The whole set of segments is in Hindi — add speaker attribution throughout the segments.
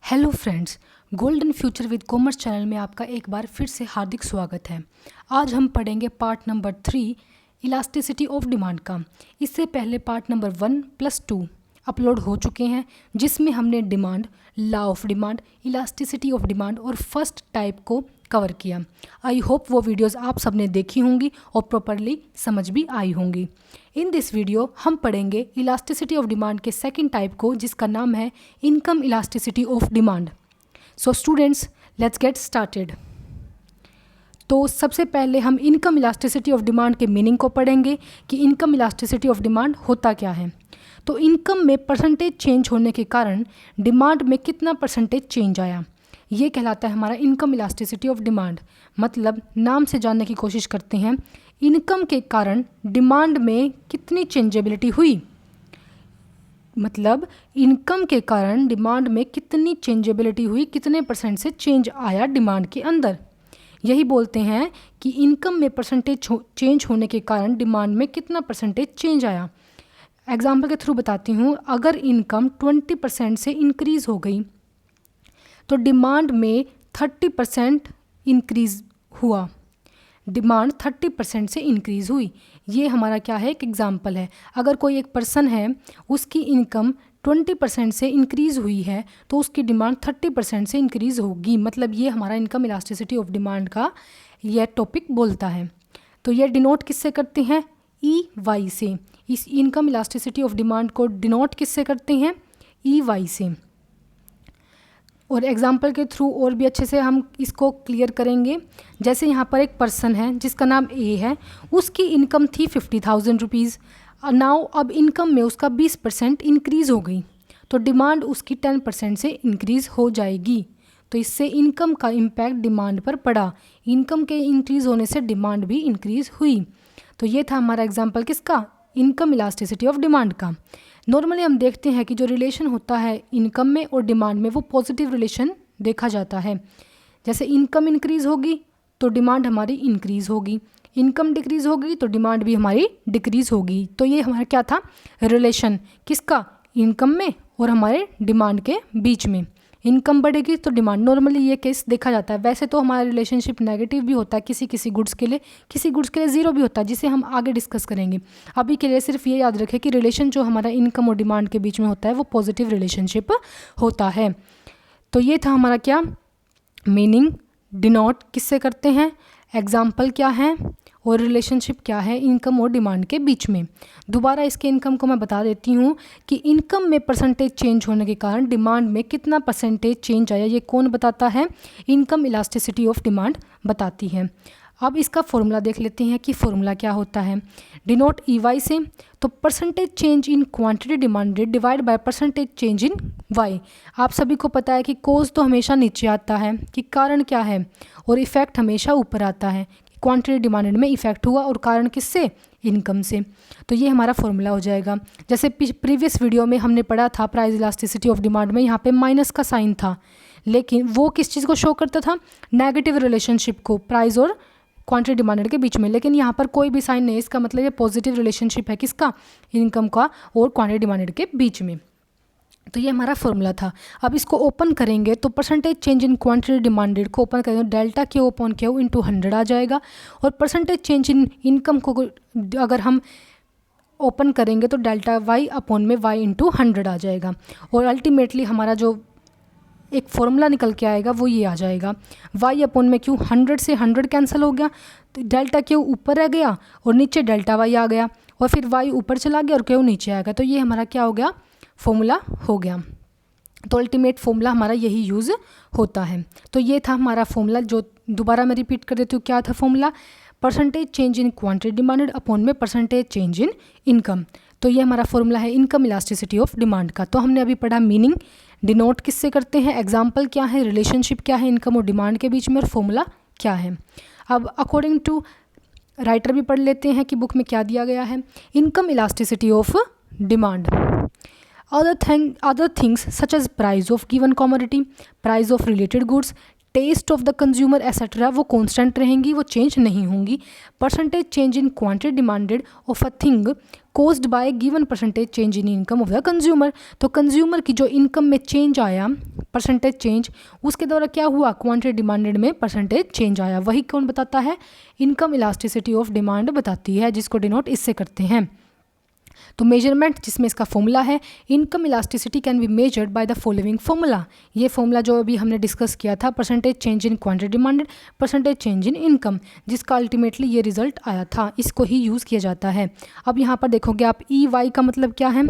Speaker 1: Hello friends, golden future with commerce channel में आपका एक बार फिर से हार्दिक स्वागत है। आज हम पढ़ेंगे part number 3 elasticity of demand का। इससे पहले पार्ट नंबर 1+2 अपलोड हो चुके हैं, जिसमें हमने demand, law of demand, elasticity of demand और फर्स्ट टाइप को कवर किया। आई होप वो वीडियोस आप सबने देखी होंगी और प्रॉपरली समझ भी आई होंगी। इन दिस वीडियो हम पढ़ेंगे इलास्टिसिटी ऑफ डिमांड के सेकंड टाइप को, जिसका नाम है income elasticity of demand. So students, let's get started. तो सबसे पहले हम इनकम इलास्टिसिटी ऑफ डिमांड के मीनिंग को पढ़ेंगे कि इनकम इलास्टिसिटी ऑफ डिमांड होता क्या है। तो इनकम में परसेंटेज चेंज होने के कारण डिमांड में कितना परसेंटेज चेंज आया, ये कहलाता है हमारा इनकम इलास्टिसिटी ऑफ डिमांड। मतलब नाम से जानने की कोशिश करते हैं, इनकम के कारण डिमांड में कितनी चेंजेबिलिटी हुई। मतलब इनकम के कारण डिमांड में कितनी चेंजेबिलिटी हुई, कितने परसेंट से चेंज आया डिमांड के अंदर। यही बोलते हैं कि इनकम में परसेंटेज चेंज होने के कारण डिमांड में कितना परसेंटेज चेंज आया। एग्जाम्पल के थ्रू बताती हूँ। अगर इनकम 20% से इंक्रीज़ हो गई तो डिमांड में 30% इंक्रीज़ हुआ। डिमांड 30% से इंक्रीज़ हुई। ये हमारा क्या है, एक एग्जांपल है। अगर कोई एक पर्सन है, उसकी इनकम 20% से इंक्रीज़ हुई है तो उसकी डिमांड 30% से इंक्रीज़ होगी। मतलब ये हमारा इनकम इलास्टिसिटी ऑफ डिमांड का यह टॉपिक बोलता है। तो ये डिनोट किससे करते हैं, EY से। इस इनकम इलास्टिसिटी ऑफ डिमांड को डिनोट किससे करते हैं, EY से। और एग्जाम्पल के थ्रू और भी अच्छे से हम इसको क्लियर करेंगे। जैसे यहाँ पर एक पर्सन है जिसका नाम A है, उसकी इनकम थी 50,000 रुपीज़। नाउ अब इनकम में उसका 20% इंक्रीज़ हो गई तो डिमांड उसकी 10% से इंक्रीज़ हो जाएगी। तो इससे इनकम का इम्पैक्ट डिमांड पर पड़ा। इनकम के इंक्रीज़ होने से डिमांड भी इंक्रीज़ हुई। तो ये था हमारा एग्जाम्पल किसका, इनकम इलास्टिसिटी ऑफ डिमांड का। नॉर्मली हम देखते हैं कि जो रिलेशन होता है इनकम में और डिमांड में, वो पॉजिटिव रिलेशन देखा जाता है। जैसे इनकम इंक्रीज़ होगी तो डिमांड हमारी इंक्रीज़ होगी, इनकम डिक्रीज़ होगी तो डिमांड भी हमारी डिक्रीज़ होगी। तो ये हमारा क्या था, रिलेशन किसका, इनकम में और हमारे डिमांड के बीच में। इनकम बढ़ेगी तो डिमांड, नॉर्मली ये केस देखा जाता है। वैसे तो हमारा रिलेशनशिप नेगेटिव भी होता है किसी किसी गुड्स के लिए, किसी गुड्स के लिए ज़ीरो भी होता है, जिसे हम आगे डिस्कस करेंगे। अभी के लिए सिर्फ ये याद रखें कि रिलेशन जो हमारा इनकम और डिमांड के बीच में होता है वो पॉजिटिव रिलेशनशिप होता है। तो ये था हमारा क्या मीनिंग, डिनोट किससे करते हैं, एग्जाम्पल क्या है और रिलेशनशिप क्या है इनकम और डिमांड के बीच में। दोबारा इसके इनकम को मैं बता देती हूँ कि इनकम में परसेंटेज चेंज होने के कारण डिमांड में कितना परसेंटेज चेंज आया, ये कौन बताता है, इनकम इलास्टिसिटी ऑफ डिमांड बताती है। अब इसका फॉर्मूला देख लेते हैं कि फॉर्मूला क्या होता है। डिनोट EY से, तो percentage change in quantity demanded divide by percentage change in Y। आप सभी को पता है कि कोज तो हमेशा नीचे आता है, कि कारण क्या है, और इफेक्ट हमेशा ऊपर आता है। क्वांटिटी डिमांडेड में इफेक्ट हुआ और कारण किससे, इनकम से। तो ये हमारा फॉर्मूला हो जाएगा। जैसे प्रीवियस वीडियो में हमने पढ़ा था प्राइस इलास्टिसिटी ऑफ डिमांड में, यहाँ पे माइनस का साइन था, लेकिन वो किस चीज़ को शो करता था, नेगेटिव रिलेशनशिप को प्राइस और क्वांटिटी डिमांडेड के बीच में। लेकिन यहाँ पर कोई भी साइन नहीं, इसका मतलब ये पॉजिटिव रिलेशनशिप है किसका, इनकम का और क्वांटिटी डिमांडेड के बीच में। तो ये हमारा फॉर्मूला था। अब इसको ओपन करेंगे तो percentage change in quantity demanded को ओपन करेंगे, delta Q upon Q into 100 आ जाएगा। और परसेंटेज चेंज इन इनकम को अगर हम ओपन करेंगे तो डेल्टा Y अपॉन में Y इंटू 100 आ जाएगा। और अल्टीमेटली हमारा जो एक फॉर्मूला निकल के आएगा वो ये आ जाएगा, Y अपॉन में Q, 100 से 100 कैंसिल हो गया तो डेल्टा Q ऊपर रह गया और नीचे डेल्टा Y आ गया, और फिर Y ऊपर चला गया और Q नीचे आ गया। तो ये हमारा क्या हो गया, फॉर्मूला हो गया। तो अल्टीमेट फॉर्मूला हमारा यही यूज़ होता है। तो ये था हमारा फॉर्मूला, जो दोबारा मैं रिपीट कर देती हूँ। क्या था formula, percentage change in quantity demanded upon में परसेंटेज चेंज इन इनकम। तो ये हमारा फॉर्मूला है इनकम इलास्टिसिटी ऑफ डिमांड का। तो हमने अभी पढ़ा मीनिंग, डिनोट किससे करते हैं, एग्जाम्पल क्या है, रिलेशनशिप क्या है इनकम और डिमांड के बीच में, और फॉर्मूला क्या है। अब अकॉर्डिंग टू राइटर भी पढ़ लेते हैं कि बुक में क्या दिया गया है। Income elasticity of demand, other things such as price of given commodity, price of related goods, taste of the consumer etcetera, वो कांस्टेंट रहेंगी, वो चेंज नहीं होंगी। Percentage change in quantity demanded of a thing caused by given percentage change in income of the consumer, तो कंज्यूमर की जो इनकम में चेंज आया परसेंटेज चेंज, उसके द्वारा क्या हुआ, क्वांटिटी डिमांडेड में परसेंटेज चेंज आया। वही कौन बताता है, इनकम इलास्टिसिटी ऑफ डिमांड बताती है, जिसको डिनोट इससे करते हैं। तो मेजरमेंट जिसमें इसका फॉर्मूला है, income elasticity can be measured by the following formula. ये फॉर्मूला जो अभी हमने डिस्कस किया था, percentage change in quantity demanded, percentage change in income, जिसका अल्टीमेटली ये रिजल्ट आया था, इसको ही यूज़ किया जाता है। अब यहाँ पर देखोगे आप, ई वाई का मतलब क्या है,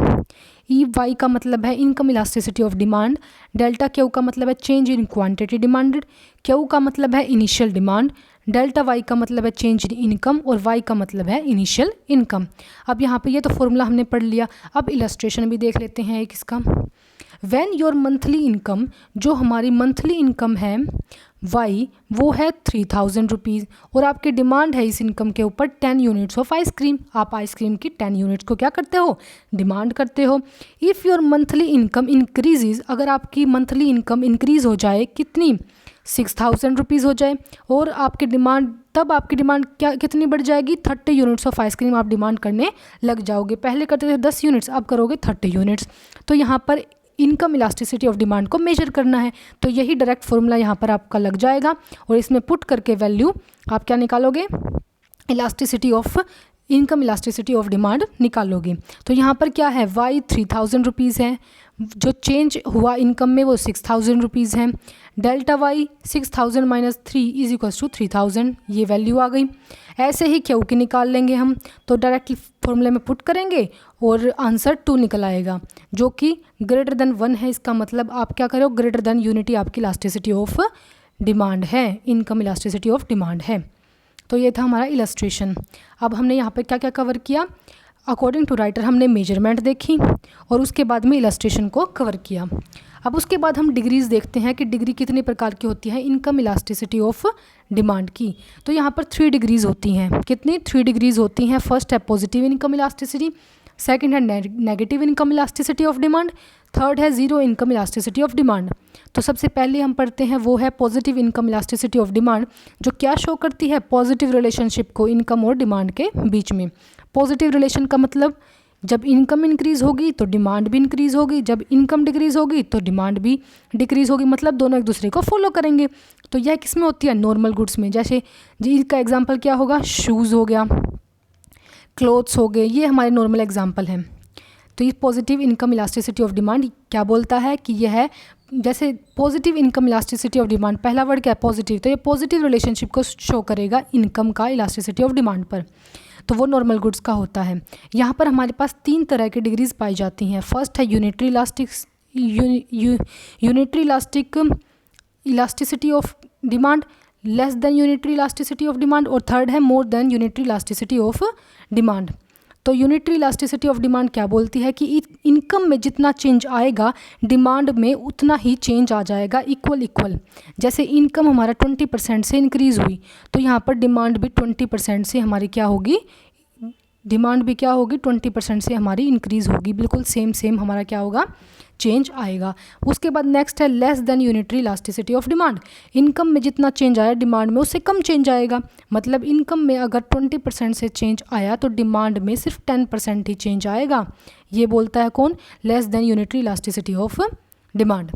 Speaker 1: ई वाई का मतलब है income elasticity of demand, delta Q का मतलब है change in quantity demanded, Q का मतलब है इनिशियल डिमांड, डेल्टा वाई का मतलब है चेंज इन इनकम और वाई का मतलब है इनिशियल इनकम। अब यहाँ पे ये तो फॉर्मूला हमने पढ़ लिया, अब इलस्ट्रेशन भी देख लेते हैं एक इसका। व्हेन योर मंथली इनकम, जो हमारी मंथली इनकम है वाई, वो है 3000 रुपीज़ और आपकी डिमांड है इस इनकम के ऊपर 10 यूनिट्स ऑफ आइसक्रीम। आप आइसक्रीम की 10 यूनिट्स को क्या करते हो, डिमांड करते हो। If your monthly income increases, अगर आपकी मंथली इनकम इंक्रीज़ हो जाए, कितनी, 6000 रुपीज़ हो जाए, और आपकी डिमांड, तब आपकी डिमांड क्या कितनी बढ़ जाएगी, 30 यूनिट्स ऑफ आइसक्रीम आप डिमांड करने लग जाओगे। पहले करते थे 10 यूनिट्स, अब करोगे 30 यूनिट्स। तो यहाँ पर इनकम इलास्टिसिटी ऑफ डिमांड को मेजर करना है, तो यही डायरेक्ट फॉर्मूला यहाँ पर आपका लग जाएगा और इसमें पुट करके वैल्यू आप क्या निकालोगे, elasticity of income elasticity of demand निकालोगे। तो यहाँ पर क्या है, वाई 3000 रुपीज़ है, जो चेंज हुआ इनकम में वो 6000 रुपीज़ है, delta y 6000 minus 3 is equals to 3000, ये वैल्यू आ गई। ऐसे ही क्यू की निकाल लेंगे हम, तो डायरेक्टली फॉर्मूले में पुट करेंगे और आंसर 2 निकल आएगा, जो कि ग्रेटर देन 1 है। इसका मतलब आप क्या करो, ग्रेटर देन यूनिटी आपकी इलास्टिसिटी ऑफ डिमांड है, इनकम इलास्टिसिटी ऑफ डिमांड है। तो ये था हमारा इलस्ट्रेशन। अब हमने यहाँ पे क्या क्या कवर किया, अकॉर्डिंग टू राइटर हमने मेजरमेंट देखी और उसके बाद में इलस्ट्रेशन को कवर किया। अब उसके बाद हम डिग्रीज देखते हैं कि डिग्री कितने प्रकार की होती है इनकम इलास्टिसिटी ऑफ डिमांड की। तो यहाँ पर 3 डिग्रीज होती हैं, कितनी, 3 डिग्रीज होती हैं। फर्स्ट है पॉजिटिव इनकम इलास्टिसिटी, सेकंड है negative income elasticity of demand, third है zero income elasticity of demand. तो सबसे पहले हम पढ़ते हैं वो है positive income elasticity of demand, जो क्या शो करती है, पॉजिटिव रिलेशनशिप को इनकम और डिमांड के बीच में। पॉजिटिव रिलेशन का मतलब जब इनकम इंक्रीज होगी तो डिमांड भी इंक्रीज होगी, जब इनकम डिक्रीज होगी तो डिमांड भी डिक्रीज होगी, मतलब दोनों एक दूसरे को फॉलो करेंगे। तो यह किस में होती है, नॉर्मल गुड्स में। जैसे जी इसका एग्जांपल क्या होगा, शूज़ हो गया, क्लोथ्स हो गए, ये हमारे नॉर्मल एग्जांपल हैं। तो ये positive income elasticity of demand क्या बोलता है कि यह है, जैसे positive income elasticity of demand, पहला वर्ड क्या है, पॉजिटिव, तो ये पॉजिटिव रिलेशनशिप को शो करेगा इनकम का इलास्टिसिटी ऑफ डिमांड पर। तो वो नॉर्मल गुड्स का होता है। यहाँ पर हमारे पास 3 तरह की डिग्रीज पाई जाती हैं। फर्स्ट है unitary elastic elasticity of demand, less than unitary elasticity of demand, और थर्ड है more than unitary elasticity of demand. तो यूनिटरी इलास्टिसिटी ऑफ डिमांड क्या बोलती है कि इनकम में जितना चेंज आएगा डिमांड में उतना ही चेंज आ जाएगा, इक्वल। जैसे इनकम हमारा 20% से इंक्रीज़ हुई, तो यहाँ पर डिमांड भी 20% से हमारी क्या होगी, डिमांड भी क्या होगी, 20% से हमारी इंक्रीज़ होगी। बिल्कुल सेम हमारा क्या होगा, चेंज आएगा। उसके बाद नेक्स्ट है less than unitary elasticity of demand. Income में जितना चेंज आया डिमांड में उससे कम चेंज आएगा, मतलब इनकम में अगर 20% से चेंज आया तो डिमांड में सिर्फ 10% ही चेंज आएगा। ये बोलता है कौन, less than unitary elasticity of demand.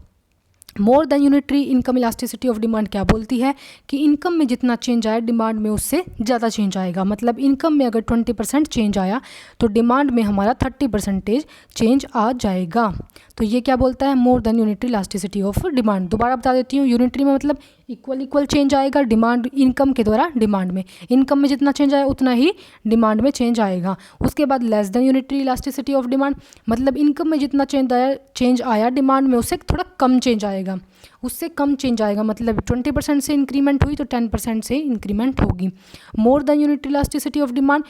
Speaker 1: More than unitary income elasticity of demand क्या बोलती है कि इनकम में जितना चेंज आया डिमांड में उससे ज़्यादा चेंज आएगा, मतलब इनकम में अगर 20% चेंज आया तो डिमांड में हमारा 30% चेंज आ जाएगा। तो ये क्या बोलता है, more than unitary elasticity of demand. दोबारा बता देती हूँ, यूनिटरी में मतलब इक्वल चेंज आएगा डिमांड इनकम के द्वारा डिमांड में, इनकम में जितना चेंज आया उतना ही डिमांड में चेंज आएगा। उसके बाद less than unitary elasticity of demand, मतलब इनकम में जितना चेंज आया डिमांड में उससे थोड़ा कम चेंज आएगा, उससे कम चेंज आएगा, मतलब 20% से इंक्रीमेंट हुई तो 10% से इंक्रीमेंट होगी। मोर than unitary elasticity of demand,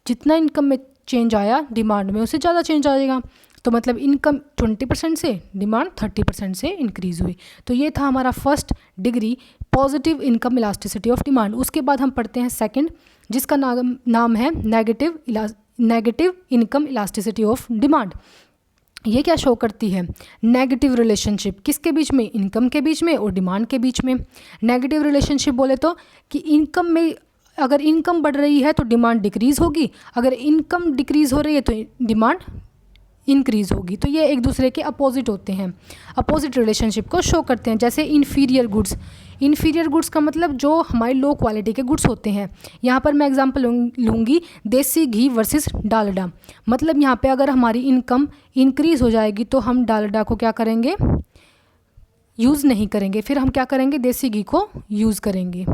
Speaker 1: जितना इनकम में चेंज आया डिमांड में उससे ज़्यादा चेंज आएगा, तो मतलब इनकम 20% से डिमांड 30% से इंक्रीज़ हुई। तो ये था हमारा first degree positive income elasticity of demand. उसके बाद हम पढ़ते हैं सेकंड, जिसका नाम है negative income elasticity of demand. ये क्या शो करती है, नेगेटिव रिलेशनशिप किसके बीच में, इनकम के बीच में और डिमांड के बीच में। नेगेटिव रिलेशनशिप बोले तो कि इनकम में अगर इनकम बढ़ रही है तो डिमांड डिक्रीज़ होगी, अगर इनकम डिक्रीज़ हो रही है तो डिमांड इंक्रीज़ होगी। तो ये एक दूसरे के अपोजिट होते हैं, अपोजिट रिलेशनशिप को शो करते हैं। जैसे इन्फीरियर गुड्स, इन्फीरियर गुड्स का मतलब जो हमारे लो क्वालिटी के गुड्स होते हैं। यहाँ पर मैं एग्जांपल लूँगी देसी घी वर्सेस डालडा। मतलब यहाँ पे अगर हमारी इनकम इंक्रीज़ हो जाएगी तो हम डालडा को क्या करेंगे, यूज़ नहीं करेंगे, फिर हम क्या करेंगे, देसी घी को यूज़ करेंगे,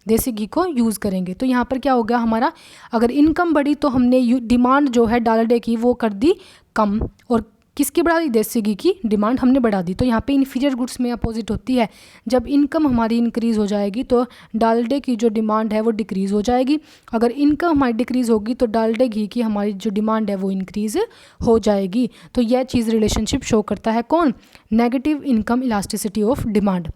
Speaker 1: देसी घी को यूज़ करेंगे। तो यहाँ पर क्या हो गया, हमारा अगर इनकम बढ़ी तो हमने डिमांड जो है डालडे की वो कर दी कम, और किसकी बढ़ा दी, देसी घी की डिमांड हमने बढ़ा दी। तो यहाँ पे इन्फीरियर गुड्स में अपोजिट होती है, जब इनकम हमारी इंक्रीज़ हो जाएगी तो डालडे की जो डिमांड है वो डिक्रीज़ हो जाएगी। अगर इनकम हमारी डिक्रीज़ होगी तो डालडे घी की हमारी जो डिमांड है वो इंक्रीज़ हो जाएगी। तो यह चीज़ रिलेशनशिप शो करता है कौन, negative income elasticity of demand.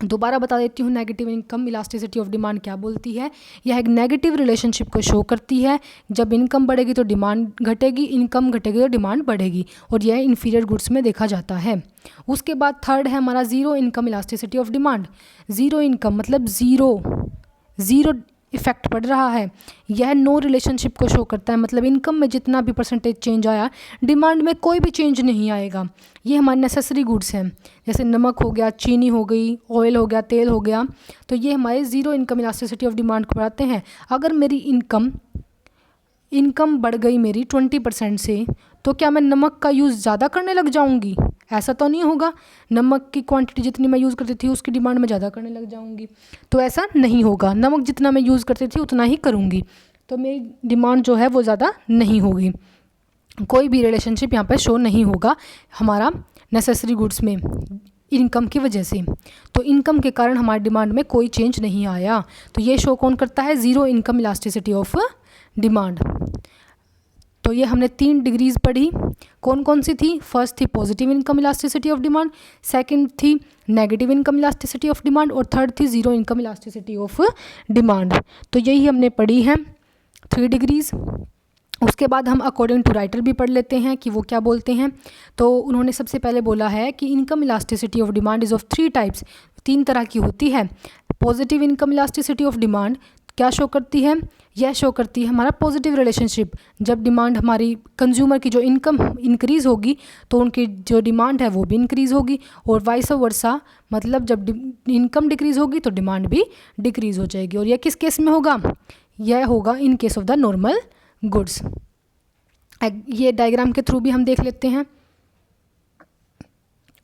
Speaker 1: दोबारा बता देती हूँ negative income elasticity of demand क्या बोलती है। यह एक नेगेटिव रिलेशनशिप को शो करती है, जब इनकम बढ़ेगी तो डिमांड घटेगी, इनकम घटेगी तो डिमांड बढ़ेगी, और यह इन्फीरियर गुड्स में देखा जाता है। उसके बाद थर्ड है हमारा zero income elasticity of demand. Zero income मतलब ज़ीरो इफेक्ट पड़ रहा है। यह नो रिलेशनशिप को शो करता है, मतलब इनकम में जितना भी परसेंटेज चेंज आया डिमांड में कोई भी चेंज नहीं आएगा। ये हमारे नेसेसरी गुड्स हैं, जैसे नमक हो गया, चीनी हो गई, ऑयल हो गया, तेल हो गया। तो ये हमारे zero income elasticity of demand को बढ़ाते हैं। अगर मेरी इनकम बढ़ गई मेरी 20% से, तो क्या मैं नमक का यूज़ ज़्यादा करने लग जाऊंगी? ऐसा तो नहीं होगा। नमक की क्वांटिटी जितनी मैं यूज़ करती थी उसकी डिमांड में ज़्यादा करने लग जाऊंगी, तो ऐसा नहीं होगा। नमक जितना मैं यूज़ करती थी उतना ही करूँगी, तो मेरी डिमांड जो है वो ज़्यादा नहीं होगी। कोई भी रिलेशनशिप यहाँ पर शो नहीं होगा हमारा नेसेसरी गुड्स में इनकम की वजह से। तो इनकम के कारण हमारी डिमांड में कोई चेंज नहीं आया। तो ये शो कौन करता है, zero income elasticity of demand. तो ये हमने 3 डिग्रीज पढ़ी, कौन कौन सी थी। फर्स्ट थी positive income elasticity of demand, second थी negative income elasticity of demand, और थर्ड थी zero income elasticity of demand. तो यही हमने पढ़ी है 3 डिग्रीज। उसके बाद हम अकॉर्डिंग टू राइटर भी पढ़ लेते हैं कि वो क्या बोलते हैं। तो उन्होंने सबसे पहले बोला है कि income elasticity of demand is of 3 types, 3 तरह की होती है। Positive income elasticity of demand क्या शो करती है, यह शो करती है हमारा पॉजिटिव रिलेशनशिप। जब डिमांड हमारी कंज्यूमर की जो इनकम इंक्रीज़ होगी तो उनकी जो डिमांड है वो भी इंक्रीज़ होगी, और वाइस वर्सा, मतलब जब इनकम डिक्रीज़ होगी तो डिमांड भी डिक्रीज़ हो जाएगी। और यह किस केस में होगा, यह होगा in case of the normal goods. ये डायग्राम के थ्रू भी हम देख लेते हैं।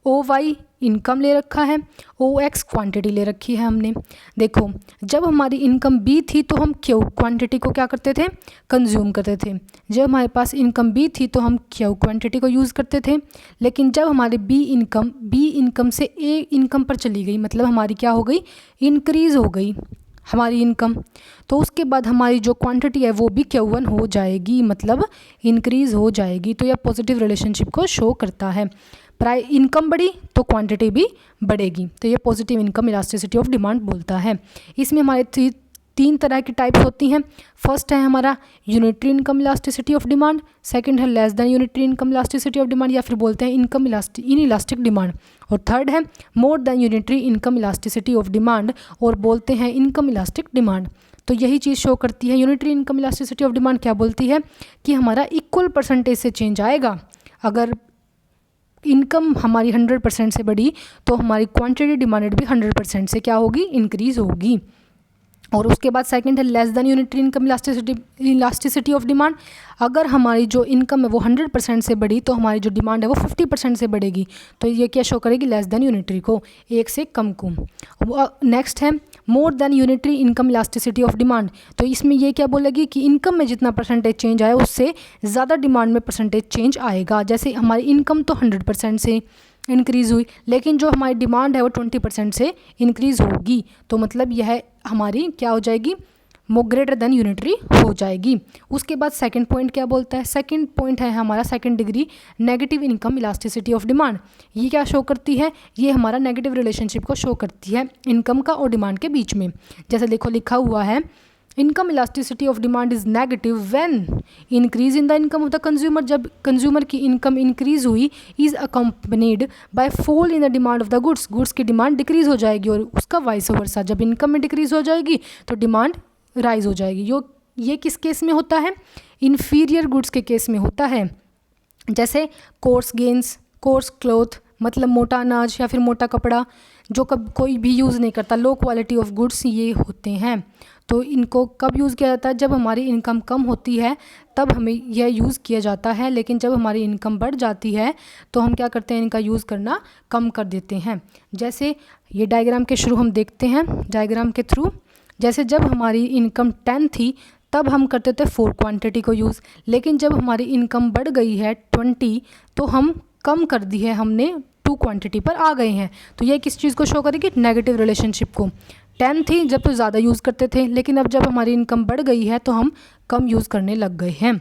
Speaker 1: OY इनकम ले रखा है, OX क्वांटिटी ले रखी है हमने। देखो, जब हमारी इनकम B थी तो हम Q क्वांटिटी को क्या करते थे, कंज्यूम करते थे। जब हमारे पास इनकम B थी तो हम Q क्वांटिटी को यूज़ करते थे। लेकिन जब हमारी B इनकम से A इनकम पर चली गई, मतलब हमारी क्या हो गई, इंक्रीज़ हो गई हमारी इनकम, तो उसके बाद हमारी जो क्वांटिटी है वो भी Q1 हो जाएगी, मतलब इंक्रीज़ हो जाएगी। तो यह पॉजिटिव रिलेशनशिप को शो करता है। प्राइस इनकम बढ़ी तो क्वांटिटी भी बढ़ेगी, तो ये positive income elasticity of demand बोलता है। इसमें हमारे 3 तरह की टाइप्स होती हैं। फर्स्ट है हमारा unitary income elasticity of demand, second है less than unitary income elasticity of demand, या फिर बोलते हैं इनकम इनइलास्टिक डिमांड, और थर्ड है more than unitary income elasticity of demand, और बोलते हैं इनकम इलास्टिक डिमांड। तो यही चीज़ शो करती है unitary income elasticity of demand क्या बोलती है कि हमारा इक्वल परसेंटेज से चेंज आएगा। अगर इनकम हमारी 100% से बढ़ी तो हमारी क्वांटिटी डिमांडेड भी 100% से क्या होगी, इंक्रीज़ होगी। और उसके बाद सेकंड है less than unitary income elasticity of demand. अगर हमारी जो इनकम है वो 100% से बढ़ी तो हमारी जो डिमांड है वो 50% से बढ़ेगी। तो ये क्या शो करेगी, लेस देन यूनिटरी को, एक से कम को। नेक्स्ट है more than unitary income elasticity of demand. तो इसमें ये क्या बोलेगी कि इनकम में जितना परसेंटेज चेंज आया उससे ज़्यादा डिमांड में परसेंटेज चेंज आएगा। जैसे हमारी इनकम तो 100% से इंक्रीज़ हुई, लेकिन जो हमारी डिमांड है वो 20% से इंक्रीज़ होगी, तो मतलब यह हमारी क्या हो जाएगी, ग्रेटर देन यूनिटरी हो जाएगी। उसके बाद सेकंड पॉइंट क्या बोलता है, सेकंड पॉइंट है हमारा second degree negative income elasticity of demand. ये क्या शो करती है, ये हमारा नेगेटिव रिलेशनशिप को शो करती है इनकम का और डिमांड के बीच में। जैसे देखो लिखा हुआ है, income elasticity of demand is negative when increase in the income of the consumer. जब कंज्यूमर की इनकम इंक्रीज हुई, is accompanied by fall in the demand of the goods की डिमांड डिक्रीज हो जाएगी, और उसका वाइस वर्सा, जब इनकम में डिक्रीज हो जाएगी तो डिमांड राइज हो जाएगी। ये किस केस में होता है, इन्फीरियर गुड्स के केस में होता है। जैसे कोर्स गेंस, कोर्स क्लोथ मतलब मोटा अनाज या फिर मोटा कपड़ा जो कब कोई भी यूज़ नहीं करता, लो क्वालिटी ऑफ गुड्स ये होते हैं। तो इनको कब यूज़ किया जाता है? जब हमारी इनकम कम होती है तब हमें यह यूज़ किया जाता है, लेकिन जब हमारी इनकम बढ़ जाती है तो हम क्या करते हैं, इनका यूज़ करना कम कर देते हैं। जैसे ये डायग्राम के शुरू हम देखते हैं, डायग्राम के थ्रू जैसे जब हमारी इनकम 10 थी तब हम करते थे 4 क्वांटिटी को यूज़, लेकिन जब हमारी इनकम बढ़ गई है 20 तो हम कम कर दी है, हमने 2 क्वांटिटी पर आ गए हैं। तो ये किस चीज़ को शो करेगी? नेगेटिव रिलेशनशिप को। 10 थी जब तो ज़्यादा यूज़ करते थे, लेकिन अब जब हमारी इनकम बढ़ गई है तो हम कम यूज़ करने लग गए हैं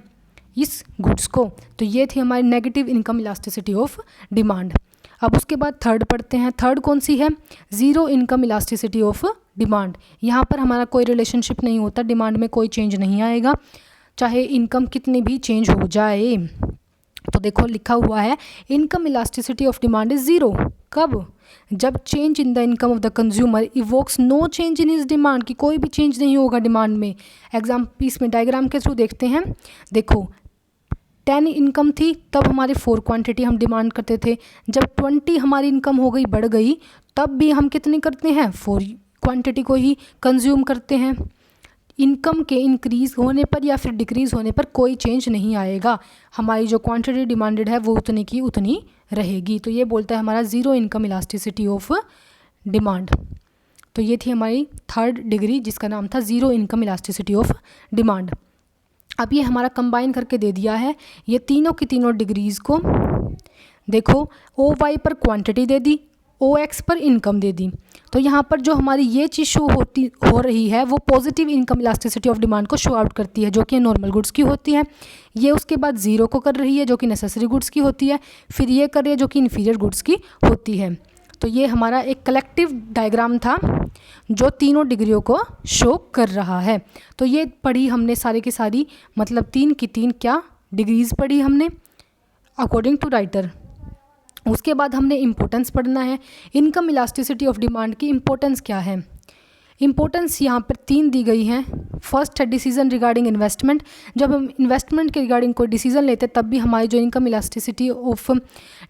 Speaker 1: इस गुड्स को। तो ये थी हमारी negative income elasticity of demand. अब उसके बाद थर्ड पढ़ते हैं। थर्ड कौन सी है? Zero income elasticity of demand. यहाँ पर हमारा कोई रिलेशनशिप नहीं होता, डिमांड में कोई चेंज नहीं आएगा चाहे इनकम कितनी भी चेंज हो जाए। तो देखो लिखा हुआ है income elasticity of demand is zero. कब? जब change in the income of the consumer evokes no change in his demand, की कोई भी चेंज नहीं होगा डिमांड में। एग्जाम्पल इसमें डायग्राम के थ्रू देखते हैं। देखो 10 इनकम थी तब हमारी 4 क्वांटिटी हम डिमांड करते थे, जब 20 हमारी इनकम हो गई, बढ़ गई, तब भी हम कितनी करते हैं? 4 क्वांटिटी को ही कंज्यूम करते हैं। इनकम के इंक्रीज़ होने पर या फिर डिक्रीज़ होने पर कोई चेंज नहीं आएगा, हमारी जो क्वांटिटी डिमांडेड है वो उतनी की उतनी रहेगी। तो ये बोलता है हमारा zero income elasticity of demand. तो ये थी हमारी थर्ड डिग्री जिसका नाम था zero income elasticity of demand. अब ये हमारा कंबाइन करके दे दिया है ये तीनों की तीनों डिग्रीज़ को। देखो ओ वाई पर क्वांटिटी दे दी, ओ एक्स पर इनकम दे दी। तो यहाँ पर जो हमारी ये चीज़ शो हो रही है वो positive income elasticity of demand को शो आउट करती है, जो कि नॉर्मल गुड्स की होती है। ये उसके बाद ज़ीरो को कर रही है जो कि नेसेसरी गुड्स की होती है, फिर ये कर रही है जो कि इन्फीरियर गुड्स की होती है। तो ये हमारा एक कलेक्टिव डायग्राम था जो तीनों डिग्रियों को शो कर रहा है। तो ये पढ़ी हमने सारी की सारी, मतलब 3 की 3 क्या डिग्रीज़ पढ़ी हमने अकॉर्डिंग टू राइटर। उसके बाद हमने इम्पोर्टेंस पढ़ना है। इनकम इलास्टिसिटी ऑफ डिमांड की इम्पोर्टेंस क्या है? इम्पोर्टेंस यहाँ पर 3 दी गई हैं। फर्स्ट है डिसीजन रिगार्डिंग इन्वेस्टमेंट। जब हम इन्वेस्टमेंट के रिगार्डिंग कोई डिसीजन लेते हैं तब भी हमारी जो इनकम इलास्टिसिटी ऑफ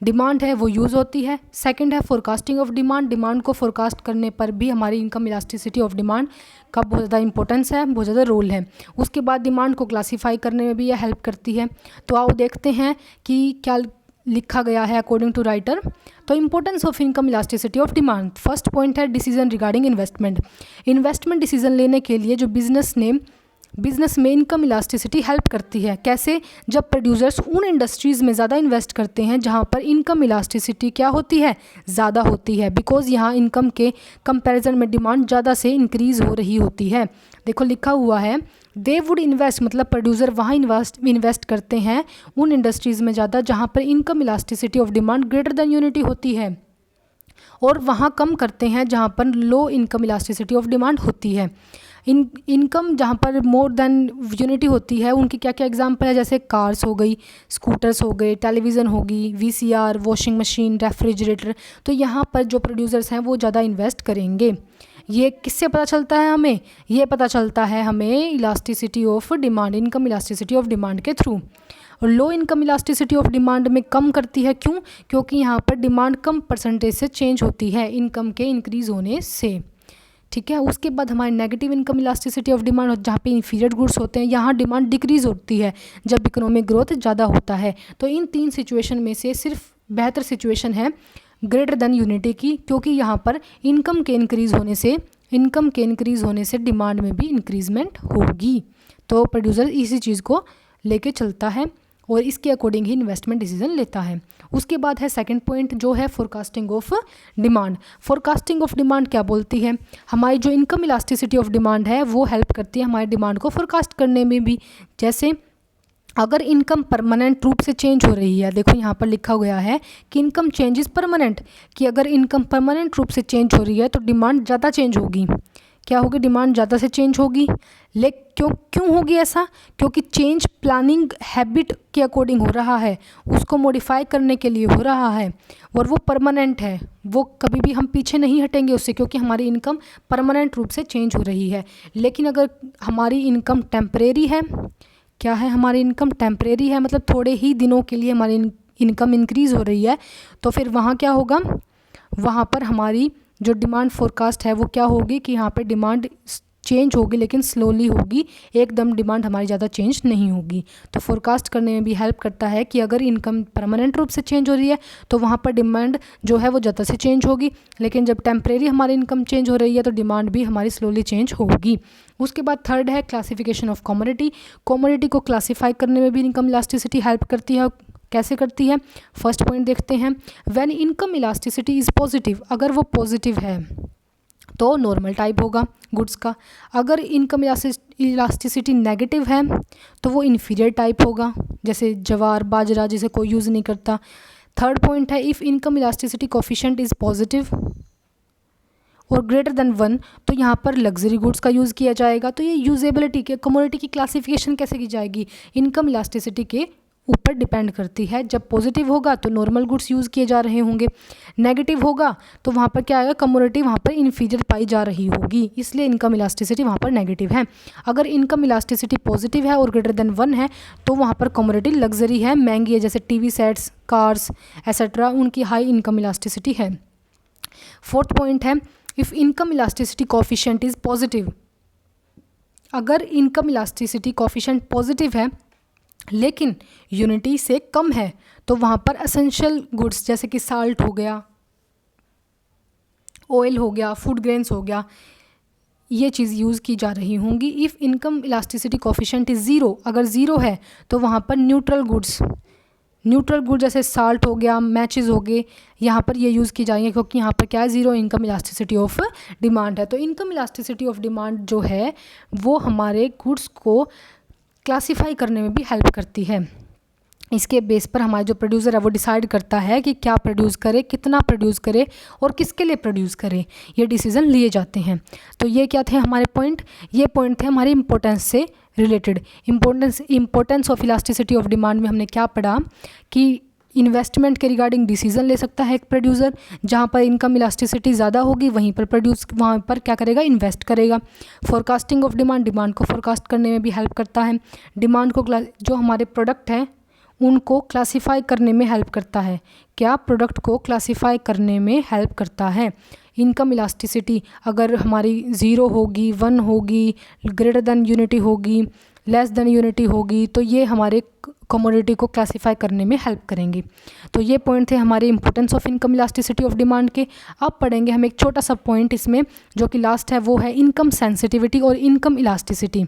Speaker 1: डिमांड है वो यूज़ होती है। सेकंड है फोरकास्टिंग ऑफ डिमांड। डिमांड को फोरकास्ट करने पर भी हमारी इनकम इलास्टिसिटी ऑफ डिमांड का बहुत ज़्यादा इंपॉर्टेंस है, बहुत ज़्यादा रोल है। उसके बाद डिमांड को क्लासीफाई करने में भी यह हेल्प करती है। तो आओ देखते हैं कि क्या लिखा गया है अकॉर्डिंग टू राइटर। तो importance of income elasticity of demand. First point है decision regarding investment. Investment decision लेने के लिए जो बिजनेस में इनकम इलास्टिसिटी हेल्प करती है। कैसे? जब प्रोड्यूसर्स उन इंडस्ट्रीज़ में ज़्यादा इन्वेस्ट करते हैं जहाँ पर इनकम इलास्टिसिटी क्या होती है? ज़्यादा होती है, बिकॉज यहाँ इनकम के कंपैरिजन में डिमांड ज़्यादा से इंक्रीज़ हो रही होती है। देखो लिखा हुआ है दे वुड इन्वेस्ट, मतलब प्रोड्यूसर वहाँ इन्वेस्ट करते हैं उन इंडस्ट्रीज़ में ज़्यादा जहाँ पर income elasticity of demand greater than unity होती है, और वहाँ कम करते हैं जहाँ पर low income elasticity of demand होती है। इनकम जहाँ पर मोर देन यूनिटी होती है उनकी क्या क्या एग्जांपल है? जैसे कार्स हो गई, स्कूटर्स हो गए, टेलीविज़न होगी, वीसीआर, वॉशिंग मशीन, रेफ्रिजरेटर। तो यहाँ पर जो प्रोड्यूसर्स हैं वो ज़्यादा इन्वेस्ट करेंगे। ये किससे पता चलता है हमें? ये पता चलता है हमें elasticity of demand, income elasticity of demand के थ्रू। और low income elasticity of demand में कम करती है। क्यों? क्योंकि यहाँ पर डिमांड कम परसेंटेज से चेंज होती है इनकम के इंक्रीज़ होने से। ठीक है। उसके बाद हमारी negative income elasticity of demand, जहाँ पे इन्फीरियर गुड्स होते हैं, यहाँ डिमांड डिक्रीज़ होती है जब इकोनॉमिक ग्रोथ ज़्यादा होता है। तो इन 3 सिचुएशन में से सिर्फ बेहतर सिचुएशन है ग्रेटर देन यूनिटी की, क्योंकि यहाँ पर इनकम के इंक्रीज़ होने से डिमांड में भी इंक्रीजमेंट होगी। तो प्रोड्यूसर इसी चीज़ को लेके चलता है और इसके अकॉर्डिंग ही इन्वेस्टमेंट डिसीजन लेता है। उसके बाद है सेकंड पॉइंट जो है forecasting of demand. Forecasting of demand क्या बोलती है? हमारी जो इनकम इलास्टिसिटी ऑफ डिमांड है वो हेल्प करती है हमारी डिमांड को फोरकास्ट करने में भी। जैसे अगर इनकम परमानेंट रूप से चेंज हो रही है, देखो यहाँ पर लिखा गया है कि इनकम चेंज इज़ परमानेंट, कि अगर इनकम परमानेंट रूप से चेंज हो रही है तो डिमांड ज़्यादा चेंज होगी। क्या होगी? डिमांड ज़्यादा से चेंज होगी। लेकिन क्यों होगी ऐसा? क्योंकि चेंज प्लानिंग हैबिट के अकॉर्डिंग हो रहा है, उसको मॉडिफाई करने के लिए हो रहा है, और वो परमानेंट है, वो कभी भी हम पीछे नहीं हटेंगे उससे, क्योंकि हमारी इनकम परमानेंट रूप से चेंज हो रही है। लेकिन अगर हमारी इनकम टेम्परेरी है, क्या है, हमारी इनकम टेम्परेरी है, मतलब थोड़े ही दिनों के लिए हमारी इनकम इंक्रीज़ हो रही है, तो फिर वहाँ क्या होगा, वहाँ पर हमारी जो डिमांड फोरकास्ट है वो क्या होगी कि यहाँ पे डिमांड चेंज होगी लेकिन स्लोली होगी, एकदम डिमांड हमारी ज़्यादा चेंज नहीं होगी। तो फोरकास्ट करने में भी हेल्प करता है कि अगर इनकम परमानेंट रूप से चेंज हो रही है तो वहाँ पर डिमांड जो है वो ज़्यादा से चेंज होगी, लेकिन जब टेम्परेरी हमारी इनकम चेंज हो रही है तो डिमांड भी हमारी स्लोली चेंज होगी। उसके बाद थर्ड है क्लासिफिकेशन ऑफ कमोडिटी। कमोडिटी को क्लासीफाई करने में भी इनकम इलास्टिसिटी हेल्प करती है। कैसे करती है, फर्स्ट पॉइंट देखते हैं। When income elasticity is positive, अगर वो पॉजिटिव है तो नॉर्मल टाइप होगा गुड्स का। अगर इनकम इलास्टिसिटी नेगेटिव है तो वो इन्फीरियर टाइप होगा, जैसे जवार बाजरा जिसे कोई यूज़ नहीं करता। थर्ड पॉइंट है, if income elasticity coefficient is positive और ग्रेटर देन 1 तो यहाँ पर लग्जरी गुड्स का यूज़ किया जाएगा। तो ये यूजेबिलिटी के कमोडिटी की क्लासिफिकेशन कैसे की जाएगी, इनकम इलास्टिसिटी के ऊपर डिपेंड करती है। जब पॉजिटिव होगा तो नॉर्मल गुड्स यूज़ किए जा रहे होंगे, नेगेटिव होगा तो वहाँ पर क्या आएगा, कमोडिटी वहाँ पर इन्फीरियर पाई जा रही होगी, इसलिए इनकम इलास्टिसिटी वहाँ पर नेगेटिव है। अगर इनकम इलास्टिसिटी पॉजिटिव है और ग्रेटर देन 1 है तो वहाँ पर कमोडिटी लग्जरी है, महंगी है, जैसे टीवी सेट्स, कार्स एसेट्रा, उनकी हाई इनकम इलास्टिसिटी है। फोर्थ पॉइंट है, if income elasticity coefficient is positive, अगर इनकम इलास्टिसिटी कोफिशिएंट पॉजिटिव है लेकिन यूनिटी से कम है तो वहाँ पर एसेंशियल गुड्स जैसे कि साल्ट हो गया, ऑयल हो गया, फूड ग्रेन्स हो गया, ये चीज़ यूज़ की जा रही होंगी। If income elasticity coefficient is zero, अगर ज़ीरो है तो वहाँ पर न्यूट्रल गुड्स जैसे साल्ट हो गया, मैचेस हो गए, यहाँ पर ये यूज़ की जाएंगे क्योंकि यहाँ पर क्या है, zero income elasticity of demand है। तो इनकम इलास्टिसिटी ऑफ डिमांड जो है वो हमारे गुड्स को क्लासीफाई करने में भी हेल्प करती है। इसके बेस पर हमारा जो प्रोड्यूसर है वो डिसाइड करता है कि क्या प्रोड्यूस करे, कितना प्रोड्यूस करे और किसके लिए प्रोड्यूस करे, ये डिसीजन लिए जाते हैं। तो ये क्या थे हमारे पॉइंट, ये पॉइंट थे हमारे इंपॉर्टेंस से related. Importance of elasticity of demand में हमने क्या पढ़ा कि इन्वेस्टमेंट के रिगार्डिंग डिसीजन ले सकता है एक प्रोड्यूसर, जहाँ पर इनकम इलास्टिसिटी ज़्यादा होगी वहीं पर वहाँ पर क्या करेगा, इन्वेस्ट करेगा। फोरकास्टिंग ऑफ डिमांड को फोरकास्ट करने में भी हेल्प करता है। डिमांड को जो हमारे प्रोडक्ट हैं उनको क्लासीफाई करने में हेल्प करता है, क्या प्रोडक्ट को क्लासीफाई करने में हेल्प करता है। इनकम इलास्टिसिटी अगर हमारी 0 होगी, 1 होगी, ग्रेटर देन यूनिटी होगी, लेस देन यूनिटी होगी, तो ये हमारे कमोडिटी को क्लासीफाई करने में हेल्प करेंगी। तो ये पॉइंट थे हमारे importance of income elasticity of demand के। अब पढ़ेंगे हम एक छोटा सा पॉइंट इसमें जो कि लास्ट है, वो है इनकम सेंसिटिविटी और इनकम इलास्टिसिटी।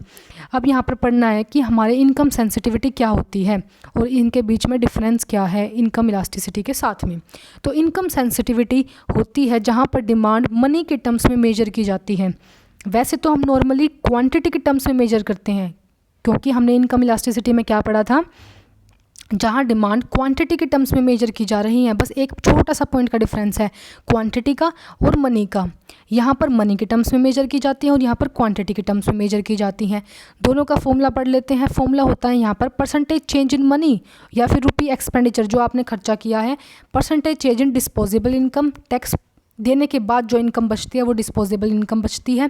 Speaker 1: अब यहाँ पर पढ़ना है कि हमारे इनकम सेंसिटिविटी क्या होती है और इनके बीच में डिफरेंस क्या है इनकम इलास्टिसिटी के साथ में। तो इनकम सेंसिटिविटी होती है जहाँ पर डिमांड मनी के टर्म्स में मेजर की जाती है। वैसे तो हम नॉर्मली क्वांटिटी के टर्म्स में मेजर करते हैं, क्योंकि हमने इनकम इलास्टिसिटी में क्या पढ़ा था, जहाँ डिमांड क्वांटिटी के टर्म्स में मेजर की जा रही है। बस एक छोटा सा पॉइंट का डिफरेंस है क्वांटिटी का और मनी का। यहाँ पर मनी के टर्म्स में मेजर की जाती है और यहाँ पर क्वांटिटी के टर्म्स में मेजर की जाती हैं। दोनों का फॉर्मूला पढ़ लेते हैं। फॉर्मूला होता है यहाँ पर परसेंटेज चेंज इन मनी या फिर रुपी एक्सपेंडिचर, जो आपने खर्चा किया है, परसेंटेज चेंज इन डिस्पोजेबल इनकम, टैक्स देने के बाद जो इनकम बचती है वो डिस्पोजेबल इनकम बचती है।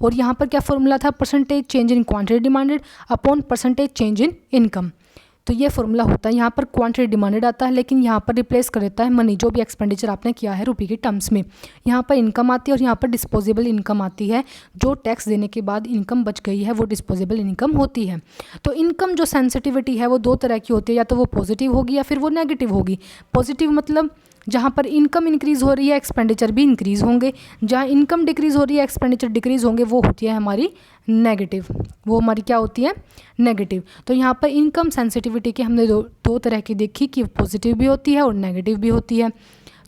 Speaker 1: और यहाँ पर क्या फॉर्मूला था, percentage change in quantity demanded upon percentage change in income. तो ये फॉर्मूला होता है। यहाँ पर क्वांटिटी डिमांडेड आता है लेकिन यहाँ पर रिप्लेस कर देता है मनी, जो भी एक्सपेंडिचर आपने किया है रुपये के टर्म्स में। यहाँ पर इनकम आती है और यहाँ पर डिस्पोजेबल इनकम आती है, जो टैक्स देने के बाद इनकम बच गई है वो डिस्पोजेबल इनकम होती है। तो इनकम जो सेंसिटिविटी है वो दो तरह की होती है, या तो वो पॉजिटिव होगी या फिर वो नेगेटिव होगी। पॉजिटिव मतलब जहाँ पर इनकम इंक्रीज़ हो रही है एक्सपेंडिचर भी इंक्रीज़ होंगे, जहाँ इनकम डिक्रीज़ हो रही है एक्सपेंडिचर डिक्रीज़ होंगे, वो होती है हमारी नेगेटिव। वो हमारी क्या होती है, नेगेटिव। तो यहाँ पर इनकम सेंसिटिविटी के हमने दो तरह की देखी कि पॉजिटिव भी होती है और नेगेटिव भी होती है।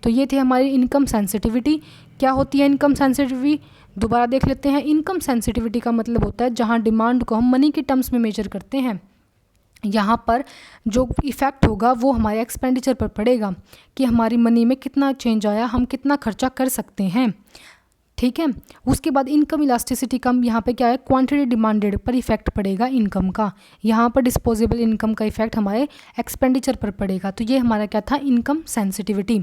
Speaker 1: तो ये थे हमारी इनकम सेंसिटिविटी। क्या होती है इनकम सेंसिटिविटी, दोबारा देख लेते हैं। इनकम सेंसिटिविटी का मतलब होता है जहाँ डिमांड को हम मनी के टर्म्स में मेजर करते हैं, यहाँ पर जो इफ़ेक्ट होगा वो हमारे एक्सपेंडिचर पर पड़ेगा कि हमारी मनी में कितना चेंज आया, हम कितना खर्चा कर सकते हैं। ठीक है। उसके बाद इनकम इलास्टिसिटी का यहाँ पे क्या है, क्वांटिटी डिमांडेड पर इफेक्ट पड़ेगा इनकम का। यहाँ पर डिस्पोजेबल इनकम का इफेक्ट हमारे एक्सपेंडिचर पर पड़ेगा। तो ये हमारा क्या था, इनकम सेंसिटिविटी।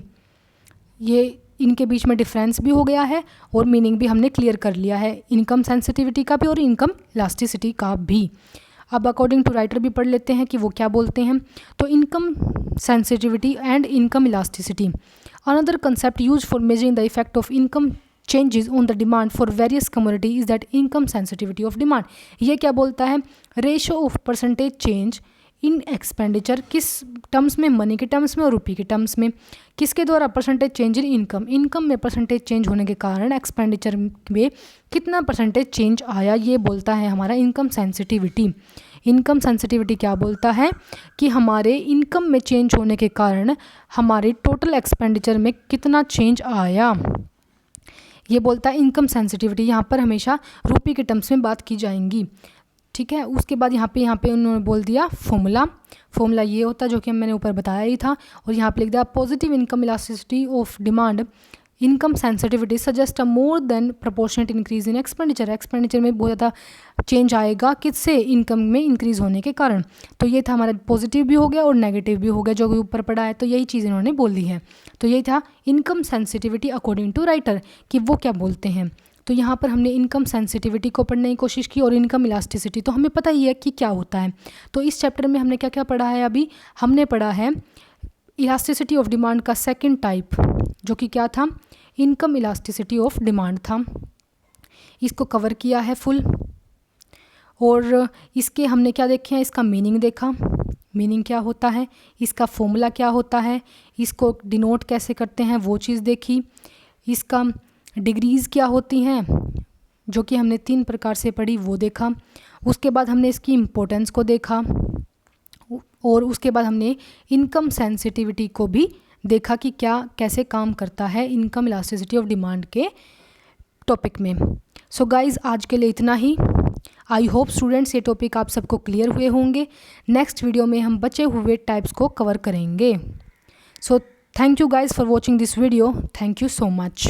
Speaker 1: ये इनके बीच में डिफरेंस भी हो गया है और मीनिंग भी हमने क्लियर कर लिया है, इनकम सेंसिटिविटी का भी और इनकम इलास्टिसिटी का भी। अब अकॉर्डिंग टू राइटर भी पढ़ लेते हैं कि वो क्या बोलते हैं। तो income sensitivity and income elasticity, another concept use for measuring the effect of income changes on the demand for various community is that income sensitivity of demand. ये क्या बोलता है, ratio of percentage change in expenditure, किस टर्म्स में, मनी के टर्म्स में और रुपये के टर्म्स में, किसके द्वारा, percentage change in income, income में परसेंटेज चेंज होने के कारण एक्सपेंडिचर में कितना परसेंटेज चेंज आया, ये बोलता है हमारा इनकम सेंसिटिविटी। इनकम सेंसिटिविटी क्या बोलता है कि हमारे इनकम में चेंज होने के कारण हमारे टोटल एक्सपेंडिचर में कितना चेंज आया, ये बोलता है इनकम सेंसिटिविटी। यहाँ पर हमेशा रुपये के टर्म्स में बात की जाएंगी, ठीक है। उसके बाद यहाँ पे उन्होंने बोल दिया फॉर्मूला ये होता है जो कि मैंने ऊपर बताया ही था, और यहाँ पे लिख दिया positive income elasticity of demand income sensitivity suggest a more than proportionate increase in expenditure में बहुत ज़्यादा चेंज आएगा, किससे, इनकम में इंक्रीज होने के कारण। तो ये था हमारा पॉजिटिव भी हो गया और नेगेटिव भी हो गया जो कि ऊपर पड़ा है, तो यही चीज़ इन्होंने बोल दी है। तो यही था income sensitivity according to writer कि वो क्या बोलते हैं। तो यहाँ पर हमने इनकम सेंसिटिविटी को पढ़ने की कोशिश की और इनकम इलास्टिसिटी तो हमें पता ही है कि क्या होता है। तो इस चैप्टर में हमने क्या क्या पढ़ा है, अभी हमने पढ़ा है इलास्टिसिटी ऑफ डिमांड का सेकंड टाइप जो कि क्या था, इनकम इलास्टिसिटी ऑफ डिमांड था। इसको कवर किया है फुल, और इसके हमने क्या देखे हैं, इसका मीनिंग देखा, मीनिंग क्या होता है, इसका फॉर्मूला क्या होता है, इसको डिनोट कैसे करते हैं वो चीज़ देखी, इसका डिग्रीज़ क्या होती हैं जो कि हमने 3 प्रकार से पढ़ी वो देखा। उसके बाद हमने इसकी इम्पोर्टेंस को देखा, और उसके बाद हमने इनकम सेंसिटिविटी को भी देखा कि क्या कैसे काम करता है इनकम इलास्टिसिटी ऑफ डिमांड के टॉपिक में। सो गाइज़ आज के लिए इतना ही। आई होप स्टूडेंट्स ये टॉपिक आप सबको क्लियर हुए होंगे। नेक्स्ट वीडियो में हम बचे हुए टाइप्स को कवर करेंगे। So thank you guys for watching this video. Thank you so much.